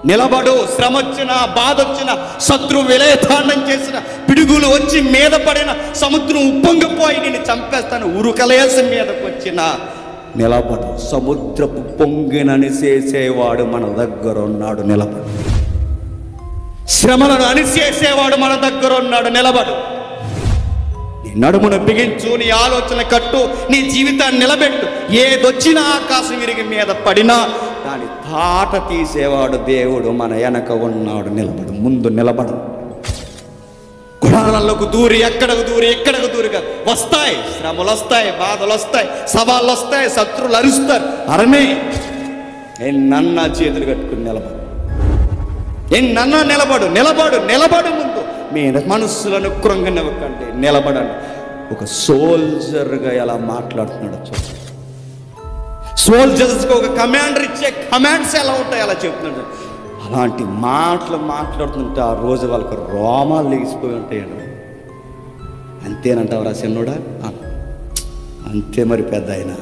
నిలబడు. శ్రమ వచ్చిన, బాధ వచ్చిన, శత్రువు విలయతాండం చేసిన, పిడుగులు వచ్చి మీద పడిన, సముద్రం ఉప్పొంగిపోయి నిన్ను చంపేస్తాను ఉరుకలేసి మీదకు వచ్చిన నిలబడు. సముద్రపు పొంగినని చేసేవాడు మన దగ్గర ఉన్నాడు, నిలబడు. శ్రమలను అణిచేసేవాడు మన దగ్గర ఉన్నాడు, నిలబడు. నీ నడుమును బిగించు, నీ ఆలోచన కట్టు, నీ జీవితాన్ని నిలబెట్టు. ఏదొచ్చినా ఆకాశం విరిగి మీద పడినా దాని తాట తీసేవాడు దేవుడు మన వెనక ఉన్నాడు, నిలబడు. ముందు నిలబడు. గుడారాలకు దూరి ఎక్కడకు దూరి ఎక్కడకు దూరిగా వస్తాయి, శ్రమలు వస్తాయి, బాధలు వస్తాయి, సవాళ్ళు వస్తాయి, శత్రువులు అరుస్తారు. అరనే నన్న చేతులు కట్టుకుని నిలబడు. నన్న నిలబడు, నిలబడు, నిలబడు. ముందు మీ మనస్సులను కృంగనివ్వకండి, నిలబడండి. ఒక సోల్జర్గా ఎలా మాట్లాడుతున్నాడు చూడండి. సోల్జర్స్కి ఒక కమాండర్ ఇచ్చే కమాండ్స్ ఎలా ఉంటాయి అలా చెప్తున్నాడు. అలాంటి మాటలు మాట్లాడుతుంటే ఆ రోజు వాళ్ళకి రోమాలు లెగిసిపోయి ఉంటాయండి. అంతేనంటావు రా చిన్నోడా? అంతే మరి పెద్ద ఆయన.